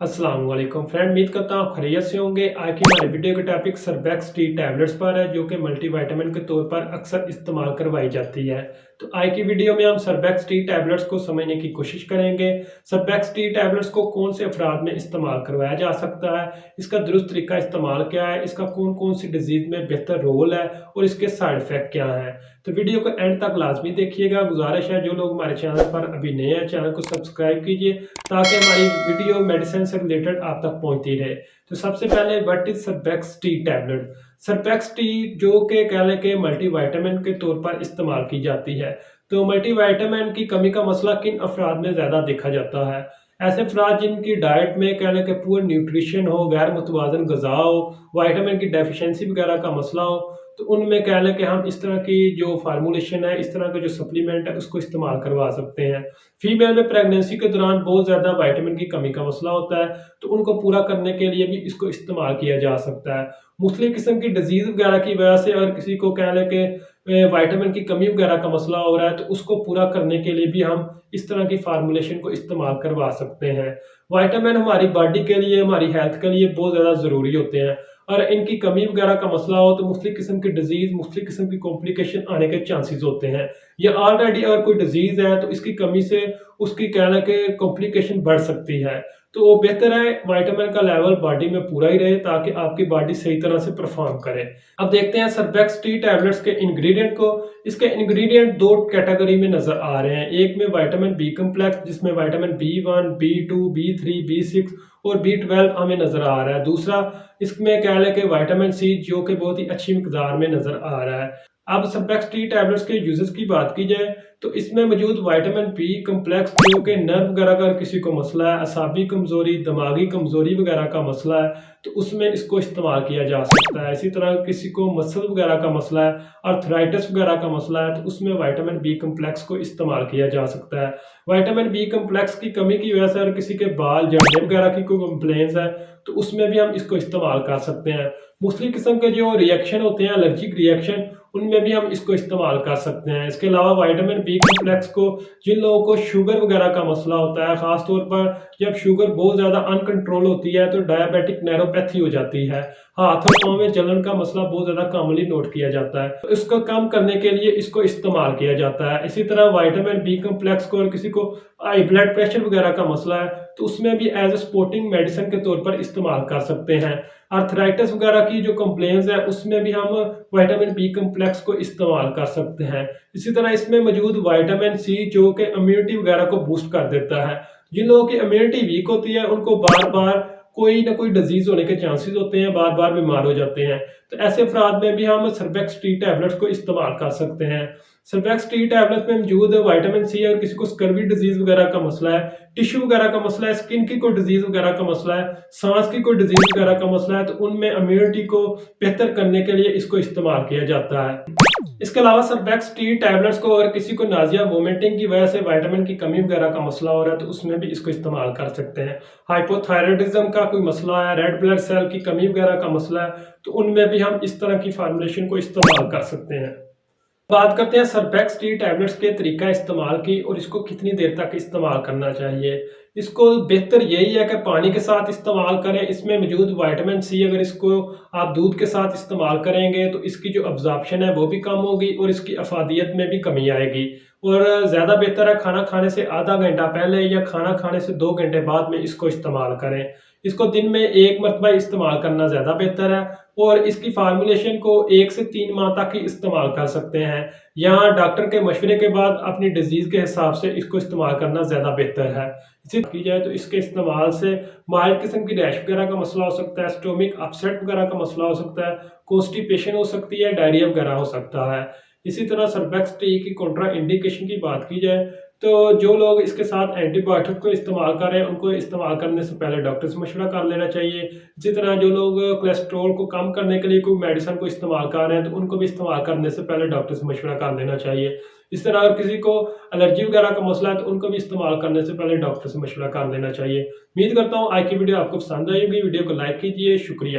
अस्सलाम वालेकुम फ्रेंड, उम्मीद करता हूँ आप खैरियत से होंगे। आज की हमारे वीडियो का टॉपिक सरबैक्स टी टैबलेट्स पर है, जो कि मल्टीविटामिन के तौर पर अक्सर इस्तेमाल करवाई जाती है। तो आज की वीडियो में हम सरबैक्स टी टैबलेट्स को समझने की कोशिश करेंगे। सरबैक्स टी टैबलेट्स को कौन से अफराद में इस्तेमाल करवाया जा सकता है, इसका दुरुस्त तरीका इस्तेमाल क्या है, इसका कौन कौन सी डिजीज में बेहतर रोल है और इसके साइड इफेक्ट क्या हैं। तो वीडियो को एंड तक लाजमी देखिएगा। गुजारिश है जो लोग हमारे चैनल पर अभी नए हैं, चैनल को सब्सक्राइब कीजिए ताकि हमारी वीडियो मेडिसिन से रिलेटेड आप तक पहुंचती रहे। तो सबसे पहले what is Surbex T tablet. Surbex T जो कि कह लें कि मल्टीविटामिन के तौर पर इस्तेमाल की जाती है। तो मल्टीविटामिन की कमी का मसला किन अफराद में ज़्यादा देखा जाता है? ऐसे अफराद जिनकी डाइट में कह लें कि पुअर न्यूट्रिशन हो, गैर मुतवाज़न ग़िज़ा हो, विटामिन की डेफिशिएंसी वगैरह का मसला हो, तो उनमें कह लें कि हम इस तरह की जो फार्मूलेशन है, इस तरह का जो सप्लीमेंट है, उसको इस्तेमाल करवा सकते हैं। फीमेल में प्रेगनेंसी के दौरान बहुत ज़्यादा विटामिन की कमी का मसला होता है, तो उनको पूरा करने के लिए भी इसको इस्तेमाल किया जा सकता है। मुख्तलिफ़ किस्म की डिजीज़ वगैरह की वजह से अगर किसी को कह लें कि विटामिन की कमी वगैरह का मसला हो रहा है, तो उसको पूरा करने के लिए भी हम इस तरह की फार्मूलेशन को इस्तेमाल करवा सकते हैं। विटामिन हमारी बॉडी के लिए, हमारी हेल्थ के लिए बहुत ज़्यादा ज़रूरी होते हैं और इनकी कमी वगैरह का मसला हो तो मुख्तलिफ़ किस्म की डिजीज़, मुख्तलिफ़ किस्म की कॉम्प्लिकेशन आने के चांसेस होते हैं। या ऑलरेडी अगर कोई डिजीज़ है तो इसकी कमी से उसकी कह लें कि कॉम्प्लिकेशन बढ़ सकती है। तो बेहतर है विटामिन का लेवल बॉडी में पूरा ही रहे ताकि आपकी बॉडी सही तरह से परफॉर्म करे। अब देखते हैं सरबैक्स टी टैबलेट्स के इंग्रेडिएंट को। इसके इंग्रेडिएंट दो कैटेगरी में नजर आ रहे हैं। एक में विटामिन बी कम्प्लेक्स, जिसमें vitamin B1, B2, B3, B6 और B12 हमें नजर आ रहा है। दूसरा इसमें कह लें कि विटामिन सी, जो कि बहुत ही अच्छी मिकदार में नजर आ रहा है। अब सरबैक्स टी टैबलेट्स के यूजेस की बात की जाए तो इसमें मौजूद विटामिन बी कम्प्लेक्स, जो कि नर्व वगैरह का किसी को मसला है, असाबी कमजोरी, दिमागी कमजोरी वगैरह का मसला है, तो उसमें इसको इस्तेमाल किया जा सकता है। इसी तरह किसी को मसल वगैरह का मसला है, अर्थराइटिस वगैरह का मसला है, तो उसमें विटामिन बी कम्प्लेक्स को इस्तेमाल किया जा सकता है। विटामिन बी कम्प्लेक्स की कमी की वजह से अगर किसी के बाल झड़ने वगैरह की कोई कंप्लेंस है, तो उसमें भी हम इसको इस्तेमाल कर सकते हैं। मुख्तलिफ किस्म के जो रिएक्शन होते हैं, एलर्जिक रिएक्शन, उनमें भी हम इसको इस्तेमाल कर सकते हैं। इसके अलावा विटामिन बी कम्प्लेक्स को जिन लोगों को शुगर वगैरह का मसला होता है, ख़ास तौर पर जब शुगर बहुत ज़्यादा अनकंट्रोल होती है तो डायबिटिक नैरोपैथी हो जाती है, हाथ और पाँव में जलन का मसला बहुत ज़्यादा कॉमनली नोट किया जाता है, तो इसको कम करने के लिए इसको इस्तेमाल किया जाता है। इसी तरह विटामिन बी कम्प्लेक्स को, और किसी को हाई ब्लड प्रेशर वगैरह का मसला है, तो उसमें भी एज ए सपोर्टिंग मेडिसिन के तौर पर इस्तेमाल कर सकते हैं। अर्थराइटिस वगैरह की जो कंप्लेंट्स है, उसमें भी हम विटामिन बी कम्प्लेक्स को इस्तेमाल कर सकते हैं। इसी तरह इसमें मौजूद विटामिन सी, जो कि इम्यूनिटी वगैरह को बूस्ट कर देता है। जिन लोगों की इम्यूनिटी वीक होती है, उनको बार बार कोई ना कोई डिजीज होने के चांसेस होते हैं, बार बार बीमार हो जाते हैं, तो ऐसे अफराद में भी हम सरबैक्स टी टैबलेट्स को इस्तेमाल कर सकते हैं। सरबैक्स टी टैबलेट में मौजूद विटामिन सी, और किसी को स्कर्वी डिजीज वगैरह का मसला है, टिश्यू वगैरह का मसला है, स्किन की कोई डिजीज वगैरह का मसला है, सांस की कोई डिजीज वगैरह का मसला है, तो उनमें इम्यूनिटी को बेहतर करने के लिए इसको इस्तेमाल किया जाता है। इसके अलावा सरबैक्स टी टैबलेट्स को, और किसी को नाजिया वोमिटिंग की वजह से विटामिन की कमी वगैरह का मसला हो रहा है, तो उसमें भी इसको इस्तेमाल कर सकते हैं। हाइपोथायराइडिज्म का कोई मसला है, रेड ब्लड सेल की कमी वगैरह का मसला है, तो उनमें भी हम इस तरह की फार्मूलेशन को इस्तेमाल कर सकते हैं। बात करते हैं सरबैक्स टी टैबलेट्स के तरीका इस्तेमाल की और इसको कितनी देर तक इस्तेमाल करना चाहिए। इसको बेहतर यही है कि पानी के साथ इस्तेमाल करें। इसमें मौजूद विटामिन सी, अगर इसको आप दूध के साथ इस्तेमाल करेंगे तो इसकी जो अब्जॉर्प्शन है वो भी कम होगी और इसकी अफादियत में भी कमी आएगी। और ज़्यादा बेहतर है खाना खाने से आधा घंटा पहले या खाना खाने से 2 घंटे बाद में इसको इस्तेमाल करें। इसको दिन में 1 मरतबा इस्तेमाल करना ज़्यादा बेहतर है और इसकी फार्मूलेशन को 1 से 3 माह तक ही इस्तेमाल कर सकते हैं। यहाँ डॉक्टर के मशवरे के बाद अपनी डिजीज़ के हिसाब से इसको इस्तेमाल करना ज़्यादा बेहतर है। इसी की जाए तो इसके इस्तेमाल से माइल्ड किस्म की रैश वगैरह का मसला हो सकता है, स्टोमिक अपसेट वगैरह का मसला हो सकता है, कॉन्स्टिपेशन हो सकती है, डायरिया वगैरह हो सकता है। इसी तरह सरबैक्स टी की कॉन्ट्रा इंडिकेशन की बात की जाए तो जो लोग इसके साथ एंटीबायोटिक को इस्तेमाल कर रहे हैं, उनको इस्तेमाल करने से पहले डॉक्टर से मशवरा कर लेना चाहिए। इसी तरह जो लोग कोलेस्ट्रॉल को कम करने के लिए कोई मेडिसिन को इस्तेमाल कर रहे हैं, तो उनको भी इस्तेमाल करने से पहले डॉक्टर से मशवरा कर लेना चाहिए। इस तरह अगर किसी को एलर्जी वगैरह का मसला है, तो उनको भी इस्तेमाल करने से पहले डॉक्टर से मशवरा कर लेना चाहिए। उम्मीद करता हूँ आज की वीडियो आपको पसंद आई होगी। वीडियो को लाइक कीजिए। शुक्रिया।